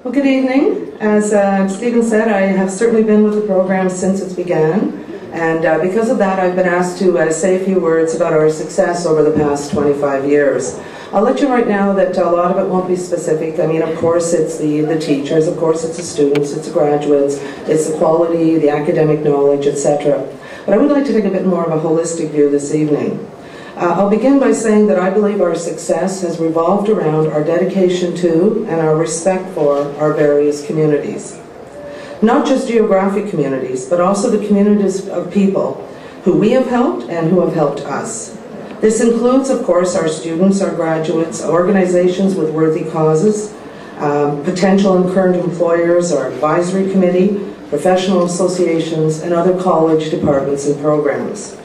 Well, good evening. As Stephen said, I have certainly been with the program since it began, and because of that I've been asked to say a few words about our success over the past 25 years. I'll let you know right now that a lot of it won't be specific. I mean, of course it's the teachers, of course it's the students, it's the graduates, it's the quality, the academic knowledge, etc. But I would like to take a bit more of a holistic view this evening. I'll begin by saying that I believe our success has revolved around our dedication to and our respect for our various communities. Not just geographic communities, but also the communities of people who we have helped and who have helped us. This includes, of course, our students, our graduates, organizations with worthy causes, potential and current employers, our advisory committee, professional associations, and other college departments and programs.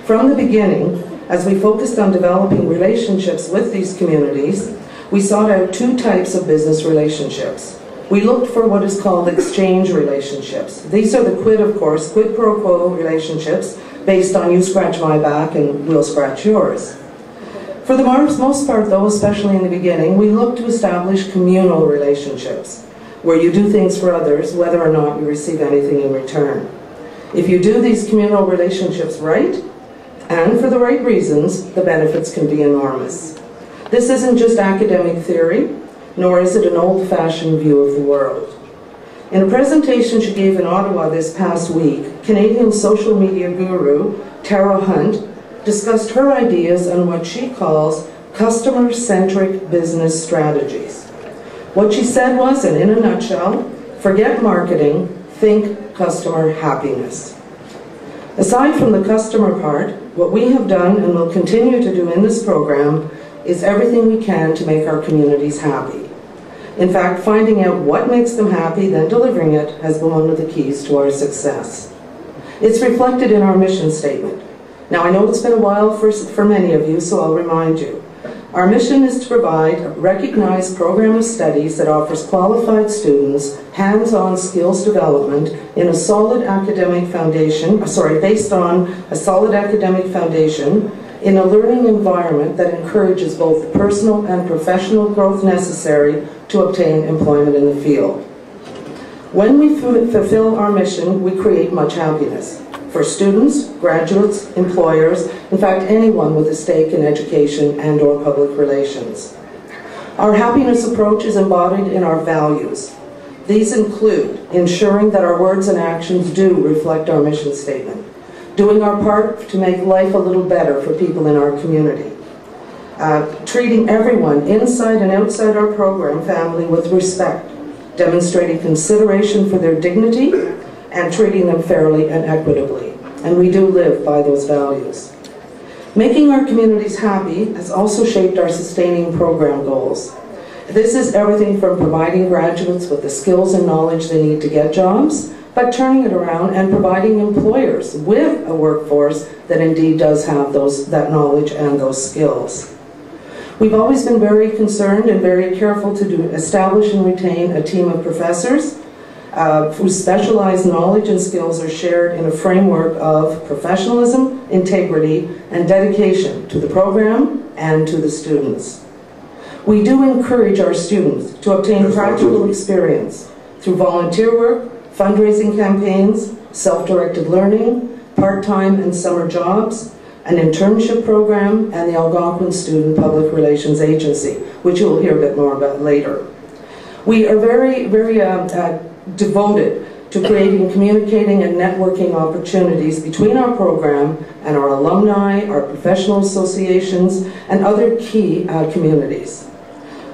From the beginning, as we focused on developing relationships with these communities, we sought out two types of business relationships. We looked for what is called exchange relationships. These are the quid pro quo relationships based on you scratch my back and we'll scratch yours. For the most part, though, especially in the beginning, we looked to establish communal relationships, where you do things for others whether or not you receive anything in return. If you do these communal relationships right, and for the right reasons, the benefits can be enormous. This isn't just academic theory, nor is it an old-fashioned view of the world. In a presentation she gave in Ottawa this past week, Canadian social media guru Tara Hunt discussed her ideas on what she calls customer-centric business strategies. What she said was, and in a nutshell, forget marketing, think customer happiness. Aside from the customer part, what we have done and will continue to do in this program is everything we can to make our communities happy. In fact, finding out what makes them happy, then delivering it, has been one of the keys to our success. It's reflected in our mission statement. Now, I know it's been a while for many of you, so I'll remind you. Our mission is to provide a recognized program of studies that offers qualified students hands-on skills development in a solid academic foundation, based on a solid academic foundation in a learning environment that encourages both the personal and professional growth necessary to obtain employment in the field. When we fulfill our mission, we create much happiness for students, graduates, employers, in fact anyone with a stake in education and or public relations. Our happiness approach is embodied in our values. These include ensuring that our words and actions do reflect our mission statement, doing our part to make life a little better for people in our community, treating everyone inside and outside our program family with respect, demonstrating consideration for their dignity, and treating them fairly and equitably. And we do live by those values. Making our communities happy has also shaped our sustaining program goals. This is everything from providing graduates with the skills and knowledge they need to get jobs, but turning it around and providing employers with a workforce that indeed does have that knowledge and those skills. We've always been very concerned and very careful to establish and retain a team of professors whose specialized knowledge and skills are shared in a framework of professionalism, integrity, and dedication to the program and to the students. We do encourage our students to obtain practical experience through volunteer work, fundraising campaigns, self-directed learning, part-time and summer jobs, an internship program, and the Algonquin Student Public Relations Agency, which you will hear a bit more about later. We are very devoted to creating, communicating, and networking opportunities between our program and our alumni, our professional associations, and other key communities.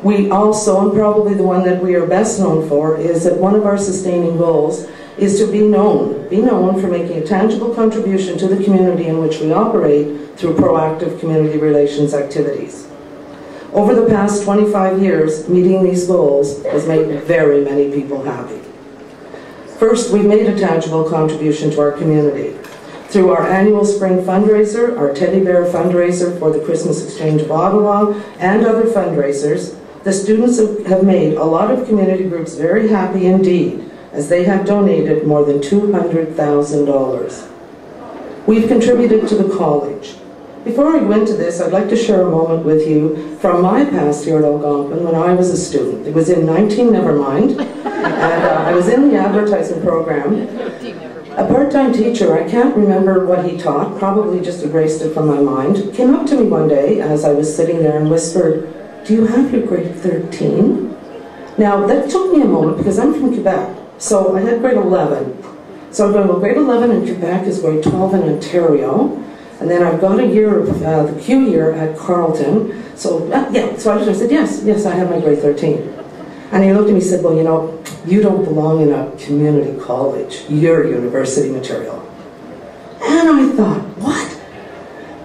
We also, and probably the one that we are best known for, is that one of our sustaining goals is to be known for making a tangible contribution to the community in which we operate through proactive community relations activities. Over the past 25 years, meeting these goals has made very many people happy. First, we've made a tangible contribution to our community. Through our annual spring fundraiser, our teddy bear fundraiser for the Christmas Exchange of Ottawa, and other fundraisers, the students have made a lot of community groups very happy indeed, as they have donated more than $200,000. We've contributed to the college. Before I go into this, I'd like to share a moment with you from my past here at Algonquin when I was a student. It was in 19 Nevermind, and I was in the advertising program. A part-time teacher, I can't remember what he taught, probably just erased it from my mind, came up to me one day as I was sitting there and whispered, "Do you have your grade 13? Now, that took me a moment because I'm from Quebec, so I had grade 11. So I'm going, well, grade 11 in Quebec is grade 12 in Ontario, and then I've got a year of the Q year at Carleton, so yeah, so I said, yes, I have my grade 13. And he looked at me and said, well, you know, you don't belong in a community college, you're university material. And I thought, what?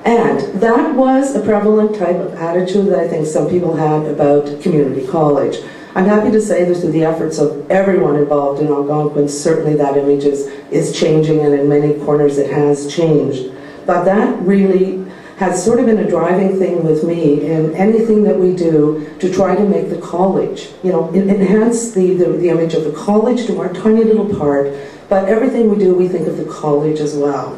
And that was a prevalent type of attitude that I think some people had about community college. I'm happy to say that through the efforts of everyone involved in Algonquin, certainly that image is changing, and in many corners it has changed. But that really has sort of been a driving thing with me in anything that we do to try to make the college, you know, enhance the image of the college, do our tiny little part, but everything we do, we think of the college as well.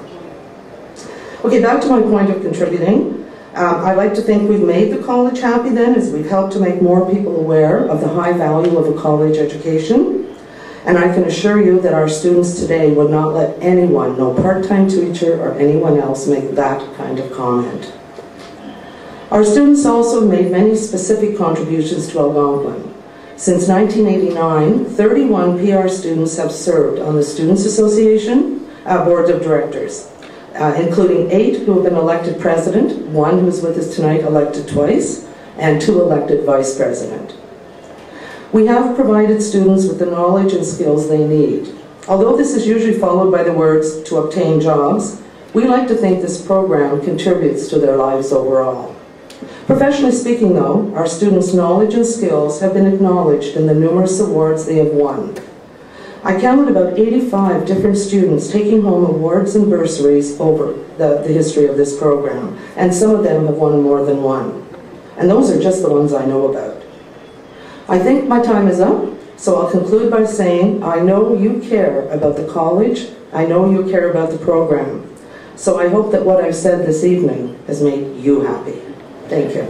Okay, back to my point of contributing. I like to think we've made the college happy then, as we've helped to make more people aware of the high value of a college education. And I can assure you that our students today would not let anyone, no part-time teacher or anyone else, make that kind of comment. Our students also made many specific contributions to Algonquin. Since 1989, 31 PR students have served on the Students' Association Board of Directors. Including 8 who have been elected president, 1 who's with us tonight elected twice, and 2 elected vice president. We have provided students with the knowledge and skills they need. Although this is usually followed by the words, to obtain jobs, we like to think this program contributes to their lives overall. Professionally speaking though, our students' knowledge and skills have been acknowledged in the numerous awards they have won. I counted about 85 different students taking home awards and bursaries over the history of this program, and some of them have won more than one. And those are just the ones I know about. I think my time is up, so I'll conclude by saying I know you care about the college, I know you care about the program, so I hope that what I've said this evening has made you happy. Thank you.